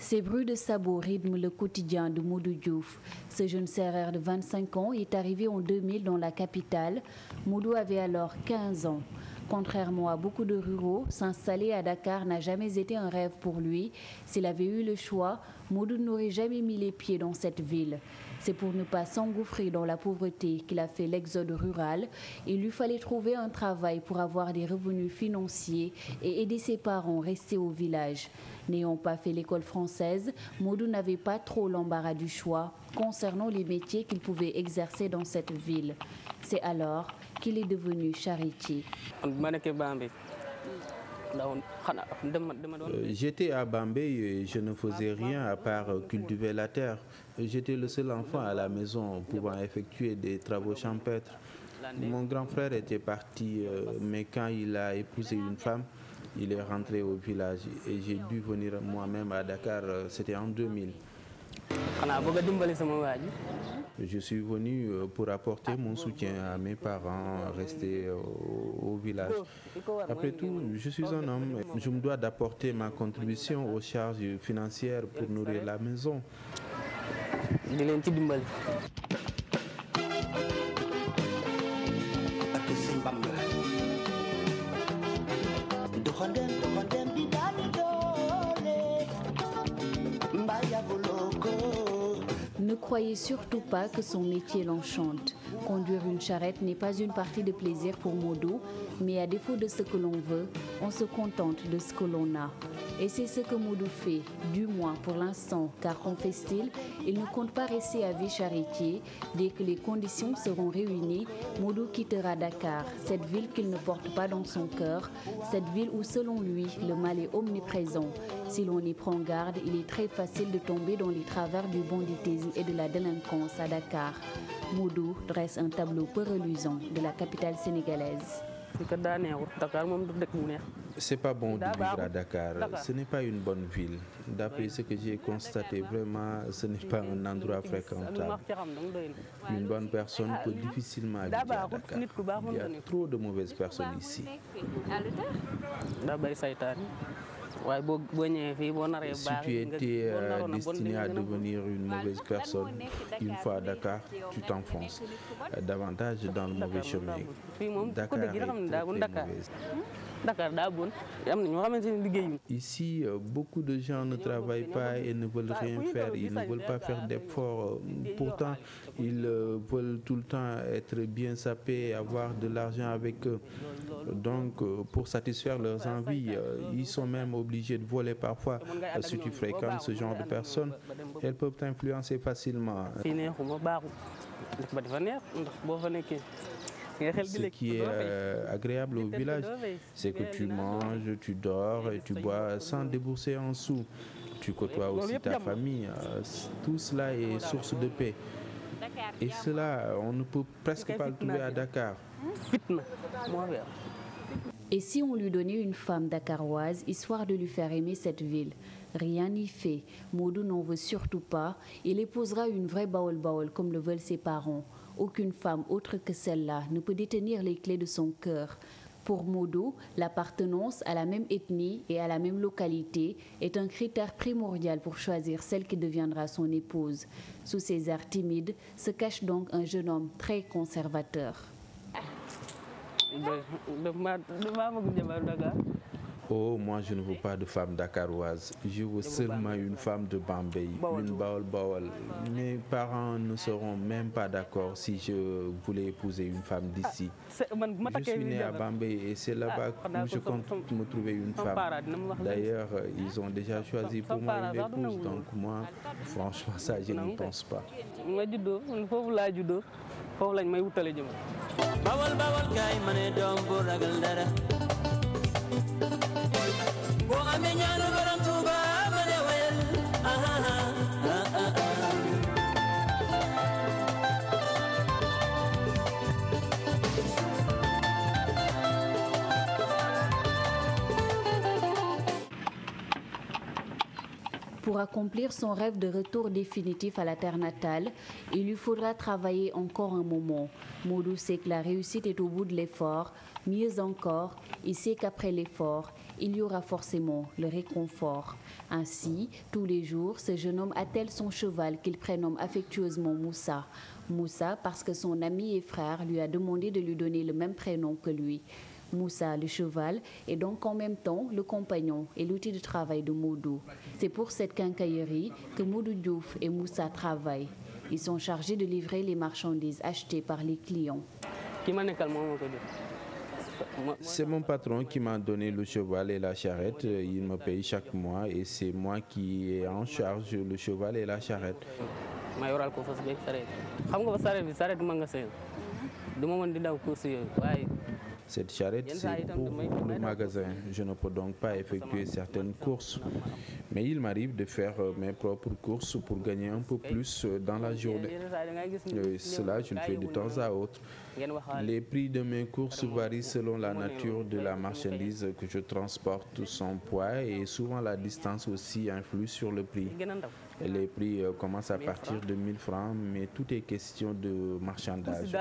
Ces bruits de sabots rythment le quotidien de Modou Diouf. Ce jeune sérère de 25 ans est arrivé en 2000 dans la capitale. Modou avait alors 15 ans. Contrairement à beaucoup de ruraux, s'installer à Dakar n'a jamais été un rêve pour lui. S'il avait eu le choix, Modou n'aurait jamais mis les pieds dans cette ville. C'est pour ne pas s'engouffrer dans la pauvreté qu'il a fait l'exode rural. Il lui fallait trouver un travail pour avoir des revenus financiers et aider ses parents restés au village. N'ayant pas fait l'école française, Modou n'avait pas trop l'embarras du choix concernant les métiers qu'il pouvait exercer dans cette ville. C'est alors qu'il est devenu charretier. J'étais à Bambey et je ne faisais rien à part cultiver la terre. J'étais le seul enfant à la maison pouvant effectuer des travaux champêtres. Mon grand frère était parti, mais quand il a épousé une femme, il est rentré au village et j'ai dû venir moi-même à Dakar, c'était en 2000. Je suis venu pour apporter mon soutien à mes parents restés au village. Après tout, je suis un homme. Je me dois d'apporter ma contribution aux charges financières pour nourrir la maison. Ne croyez surtout pas que son métier l'enchante. Conduire une charrette n'est pas une partie de plaisir pour Modou, mais à défaut de ce que l'on veut, on se contente de ce que l'on a. Et c'est ce que Modou fait, du moins pour l'instant, car confesse-t-il, il ne compte pas rester à vie charretier. Dès que les conditions seront réunies, Modou quittera Dakar, cette ville qu'il ne porte pas dans son cœur, cette ville où selon lui, le mal est omniprésent. Si l'on y prend garde, il est très facile de tomber dans les travers du banditisme et de la délinquance à Dakar. Modou dresse un tableau peu reluisant de la capitale sénégalaise. C'est pas bon de vivre à Dakar, ce n'est pas une bonne ville. D'après ce que j'ai constaté, vraiment, ce n'est pas un endroit fréquentable. Une bonne personne peut difficilement habiter à Dakar. Il y a trop de mauvaises personnes ici. Si tu étais destiné à devenir une mauvaise personne, une fois à Dakar, tu t'enfonces davantage dans le mauvais chemin. Dakar est très mauvaise. Ici, beaucoup de gens ne travaillent pas et ne veulent rien faire. Ils ne veulent pas faire d'efforts. Pourtant, ils veulent tout le temps être bien sapés et avoir de l'argent avec eux. Donc, pour satisfaire leurs envies, ils sont même obligés de voler parfois. Si tu fréquentes ce genre de personnes, elles peuvent t'influencer facilement. Ce qui est agréable au village, c'est que tu manges, tu dors et tu bois sans débourser un sou. Tu côtoies aussi ta famille. Tout cela est source de paix. Et cela, on ne peut presque pas le trouver à Dakar. Et si on lui donnait une femme dakaroise, histoire de lui faire aimer cette ville? Rien n'y fait. Modou n'en veut surtout pas. Il épousera une vraie baol-baol comme le veulent ses parents. Aucune femme autre que celle-là ne peut détenir les clés de son cœur. Pour Modou, l'appartenance à la même ethnie et à la même localité est un critère primordial pour choisir celle qui deviendra son épouse. Sous ses airs timides se cache donc un jeune homme très conservateur. Oh, moi je ne veux pas de femme dakaroise. Je veux seulement une femme de Bambey, une baol-baol. Mes parents ne seront même pas d'accord si je voulais épouser une femme d'ici. Je suis né à Bambey et c'est là-bas où je compte me trouver une femme. D'ailleurs, ils ont déjà choisi pour moi une épouse, donc moi, franchement, ça, je n'y pense pas. Pour accomplir son rêve de retour définitif à la terre natale, il lui faudra travailler encore un moment. Modou sait que la réussite est au bout de l'effort. Mieux encore, il sait qu'après l'effort, il y aura forcément le réconfort. Ainsi, tous les jours, ce jeune homme attelle son cheval qu'il prénomme affectueusement Moussa. Moussa parce que son ami et frère lui a demandé de lui donner le même prénom que lui. Moussa, le cheval, est donc en même temps le compagnon et l'outil de travail de Modou. C'est pour cette quincaillerie que Modou Diouf et Moussa travaillent. Ils sont chargés de livrer les marchandises achetées par les clients. C'est mon patron qui m'a donné le cheval et la charrette. Il me paye chaque mois et c'est moi qui ai en charge le cheval et la charrette. Cette charrette, c'est pour le magasin. Je ne peux donc pas effectuer certaines courses. Mais il m'arrive de faire mes propres courses pour gagner un peu plus dans la journée. Cela, je le fais de temps à autre. Les prix de mes courses varient selon la nature de la marchandise que je transporte, son poids et souvent la distance aussi influe sur le prix. Les prix commencent à partir de 1000 francs, mais tout est question de marchandage.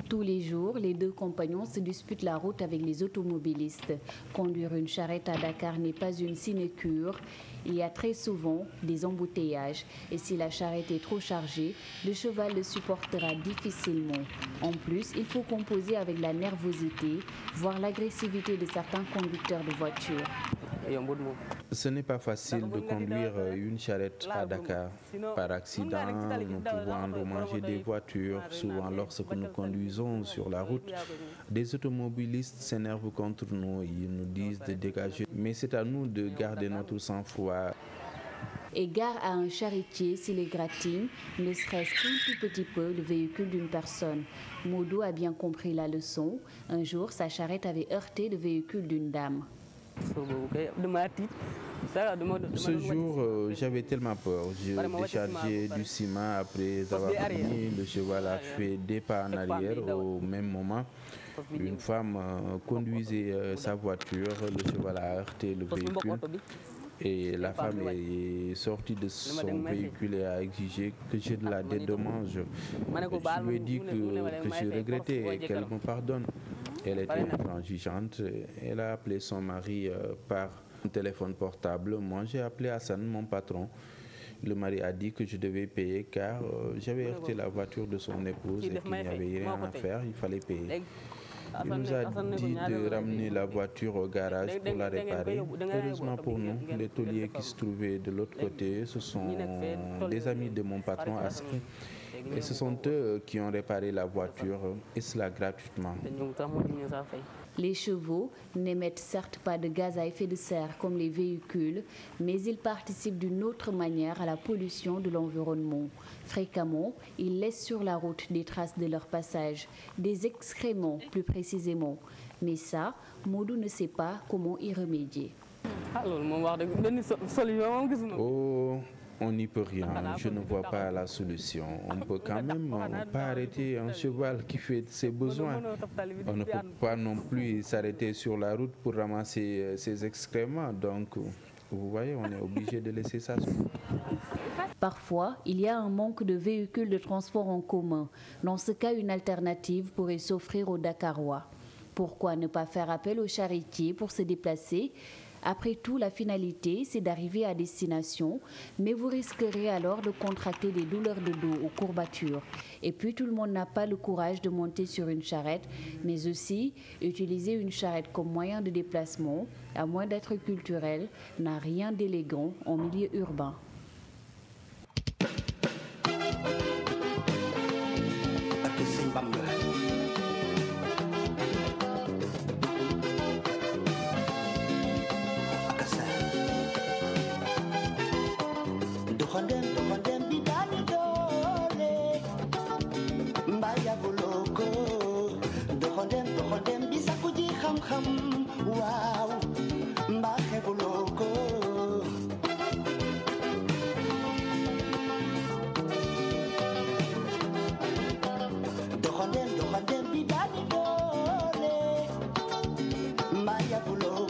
Tous les jours, les deux compagnons se disputent la route avec les automobilistes. Conduire une charrette à Dakar n'est pas une sinécure. Il y a très souvent des embouteillages. Et si la charrette est trop chargée, le cheval le supportera difficilement. En plus, il faut composer avec la nervosité, voire l'agressivité de certains conducteurs de voitures. Ce n'est pas facile de conduire une charrette à Dakar. Par accident, nous pouvons endommager des voitures. Souvent, lorsque nous conduisons sur la route, des automobilistes s'énervent contre nous. Ils nous disent de dégager. Mais c'est à nous de garder notre sang-froid. Égare à un charretier s'il égratigne, ne serait-ce qu'un tout petit peu le véhicule d'une personne. Modou a bien compris la leçon. Un jour, sa charrette avait heurté le véhicule d'une dame. Ce jour, j'avais tellement peur. Je déchargeais du ciment après avoir fini. Le cheval a fait des pas en arrière. Au même moment, une femme conduisait sa voiture. Le cheval a heurté le véhicule. Et la femme est sortie de son véhicule et a exigé que je la dédommage. Je lui ai dit que je regrettais et qu'elle me pardonne. Elle était intransigeante. Elle a appelé son mari par un téléphone portable. Moi, j'ai appelé Hassan, mon patron. Le mari a dit que je devais payer car j'avais heurté la voiture de son épouse et qu'il n'y avait rien à faire, il fallait payer. Il nous a dit de ramener la voiture au garage pour la réparer. Heureusement pour nous, les tauliers qui se trouvaient de l'autre côté, ce sont des amis de mon patron Asri. Et ce sont eux qui ont réparé la voiture, et cela gratuitement. Les chevaux n'émettent certes pas de gaz à effet de serre comme les véhicules, mais ils participent d'une autre manière à la pollution de l'environnement. Fréquemment, ils laissent sur la route des traces de leur passage, des excréments plus précisément. Mais ça, Modou ne sait pas comment y remédier. Oh, on n'y peut rien, je ne vois pas la solution. On ne peut quand même pas arrêter un cheval qui fait ses besoins. On ne peut pas non plus s'arrêter sur la route pour ramasser ses excréments. Donc, vous voyez, on est obligé de laisser ça. Parfois, il y a un manque de véhicules de transport en commun. Dans ce cas, une alternative pourrait s'offrir aux Dakarois. Pourquoi ne pas faire appel aux charretiers pour se déplacer ? Après tout, la finalité, c'est d'arriver à destination, mais vous risquerez alors de contracter des douleurs de dos ou courbatures. Et puis, tout le monde n'a pas le courage de monter sur une charrette, mais aussi, utiliser une charrette comme moyen de déplacement, à moins d'être culturel, n'a rien d'élégant en milieu urbain. go.